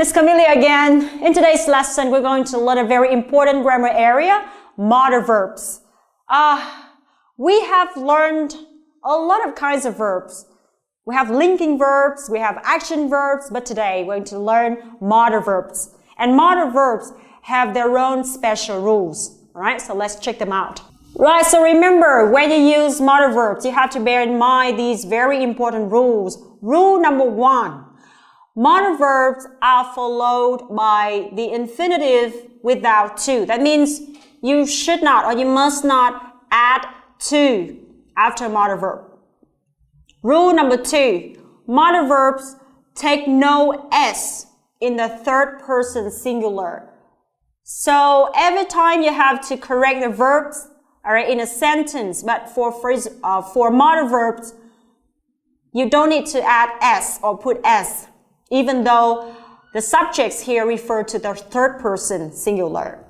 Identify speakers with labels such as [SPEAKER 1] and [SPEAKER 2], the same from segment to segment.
[SPEAKER 1] Miss Camilla again. In today's lesson, we're going to learn a very important grammar area, modal verbs. We have learned a lot of kinds of verbs. We have linking verbs, we have action verbs, but today we're going to learn modal verbs. And modal verbs have their own special rules. Alright, so let's check them out. Right, so remember, when you use modal verbs, you have to bear in mind these very important rules. Rule number 1. Modal verbs are followed by the infinitive without to. That means you should not or you must not add to after modal verb. Rule number 2. Modal verbs take no s in the third person singular. So every time you have to correct the verbs in a sentence, but for modal verbs, you don't need to add s or put s, even though the subjects here refer to the third person singular.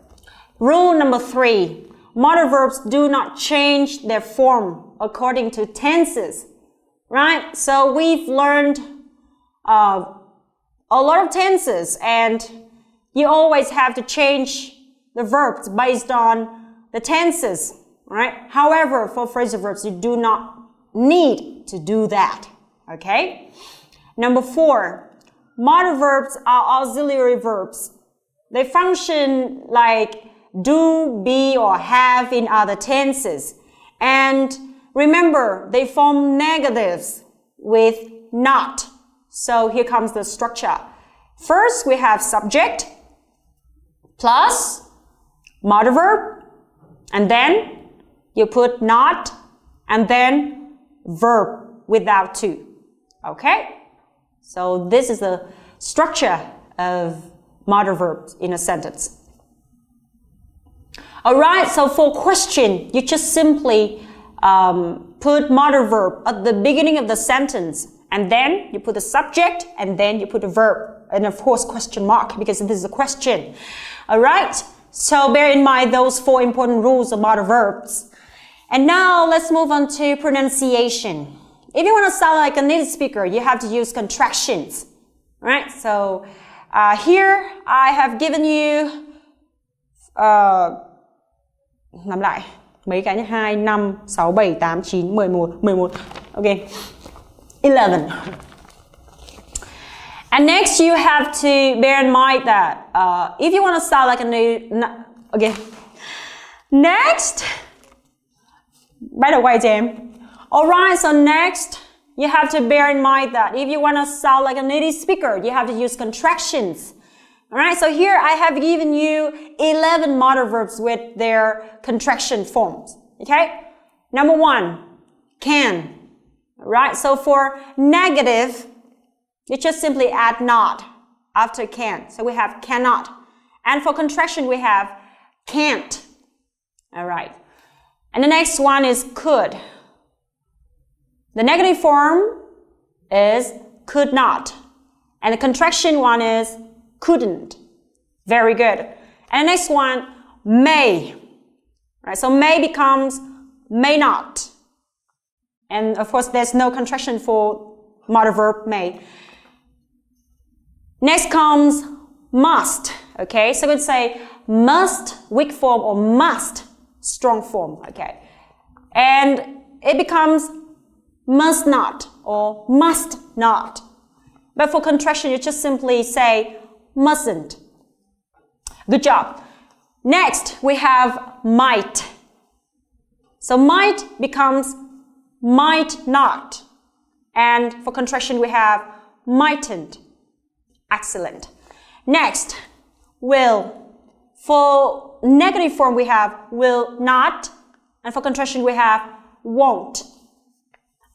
[SPEAKER 1] Rule number 3. Modal verbs do not change their form according to tenses. Right? So we've learned a lot of tenses, and you always have to change the verbs based on the tenses. Right? However, for phrasal verbs, you do not need to do that. Okay? Number 4. Modal verbs are auxiliary verbs. They function like do, be, or have in other tenses. And remember, they form negatives with not. So here comes the structure. First, we have subject plus modal verb, and then you put not, and then verb without to. Okay? So this is the structure of modal verbs in a sentence. Alright, so for question, you just simply put modal verb at the beginning of the sentence, and then you put the subject, and then you put the verb, and of course question mark, because this is a question. Alright, so bear in mind those 4 important rules of modal verbs. And now let's move on to pronunciation. If you want to sound like a native speaker, you have to use contractions. Right? So here I have given you làm lại mấy cái nhé, 2, 5, 6, 7, 8, 9, 11. Okay. 11. And next you have to bear in mind that if you want to sound like a native, okay. Next, by the way, James. Alright, so next, you have to bear in mind that if you want to sound like a native speaker, you have to use contractions. Alright, so here I have given you 11 modal verbs with their contraction forms. Okay? Number 1, can. Alright, so for negative, you just simply add not after can. So we have cannot. And for contraction, we have can't. Alright. And the next one is could. The negative form is could not. And the contraction one is couldn't. Very good. And the next one, may. Right, so may becomes may not. And of course, there's no contraction for modal verb may. Next comes must. Okay, so we'd say must, weak form, or must, strong form. Okay. And it becomes must not or must not. But for contraction, you just simply say mustn't. Good job. Next, we have might. So might becomes might not. And for contraction, we have mightn't. Excellent. Next, will. For negative form, we have will not. And for contraction, we have won't.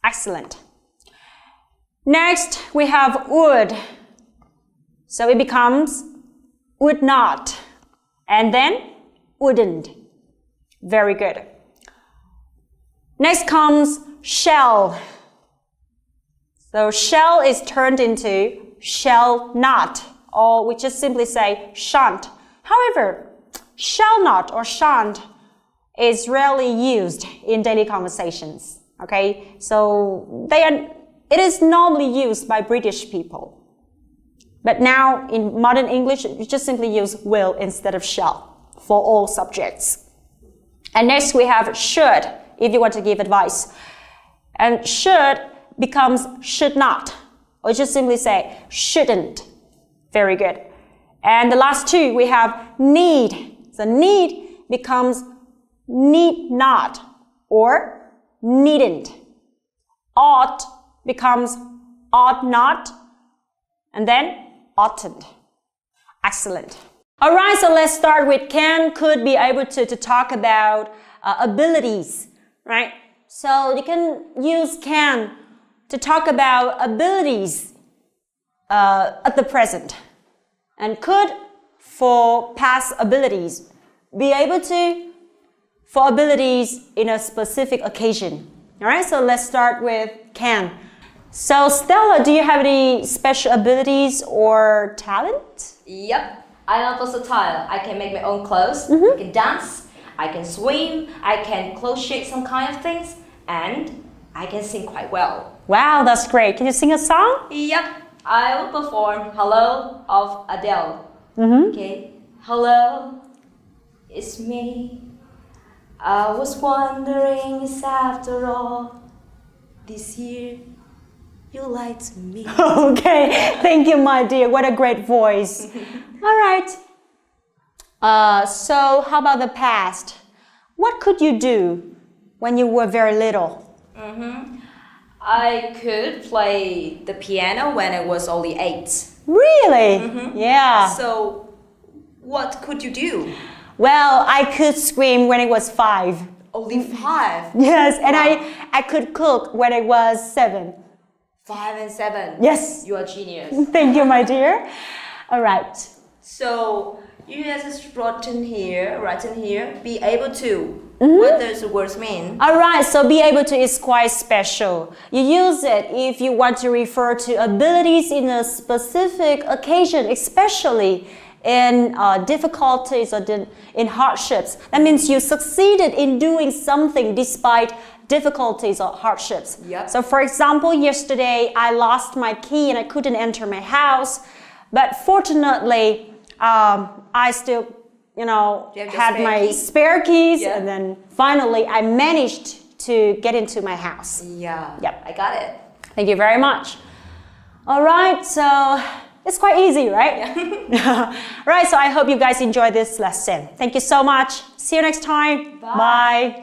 [SPEAKER 1] Excellent. Next, we have would. So it becomes would not. And then wouldn't. Very good. Next comes shall. So shall is turned into shall not. Or we just simply say shan't. However, shall not or shan't is rarely used in daily conversations. Okay, so it is normally used by British people. But now in modern English, you just simply use will instead of shall for all subjects. And next we have should, if you want to give advice. And should becomes should not, or just simply say shouldn't. Very good. And the last two, we have need. So need becomes need not or needn't. Ought becomes ought not, and then oughtn't. Excellent. All right, so let's start with can, could, be able to talk about abilities, right? So you can use can to talk about abilities at the present, and could for past abilities, be able to for abilities in a specific occasion. All right, so let's start with can. So Stella, do you have any special abilities or talent?
[SPEAKER 2] Yep, I am versatile. I can make my own clothes, I can dance, I can swim, I can crochet some kind of things, and I can sing quite well.
[SPEAKER 1] Wow, that's great. Can you sing a song?
[SPEAKER 2] Yep, I will perform Hello of Adele. Okay, hello, it's me. I was wondering if after all this year you lied to me.
[SPEAKER 1] Okay, thank you, my dear. What a great voice. All right. So how about the past? What could you do when you were very little?
[SPEAKER 2] I could play the piano when I was only 8.
[SPEAKER 1] Really? Yeah.
[SPEAKER 2] So, what could you do?
[SPEAKER 1] Well, I could scream when I was 5.
[SPEAKER 2] Only 5?
[SPEAKER 1] Yes, and
[SPEAKER 2] Wow.
[SPEAKER 1] I could cook when I was 7.
[SPEAKER 2] 5 and 7?
[SPEAKER 1] Yes.
[SPEAKER 2] You are genius.
[SPEAKER 1] Thank you, my dear. All right.
[SPEAKER 2] So, you just written here, be able to. What does the words mean?
[SPEAKER 1] All right, so be able to is quite special. You use it if you want to refer to abilities in a specific occasion, especially in difficulties or in hardships. That means you succeeded in doing something despite difficulties or hardships.
[SPEAKER 2] Yep.
[SPEAKER 1] So for example, yesterday I lost my key and I couldn't enter my house, but fortunately I still had
[SPEAKER 2] spare
[SPEAKER 1] my
[SPEAKER 2] key?
[SPEAKER 1] spare keys,
[SPEAKER 2] Yeah.
[SPEAKER 1] and then finally I managed to get into my house.
[SPEAKER 2] Yeah.
[SPEAKER 1] Yep.
[SPEAKER 2] I got it.
[SPEAKER 1] Thank you very much. All right, so it's quite easy, right? Yeah. Right, so I hope you guys enjoyed this lesson. Thank you so much. See you next time.
[SPEAKER 2] Bye.
[SPEAKER 1] Bye.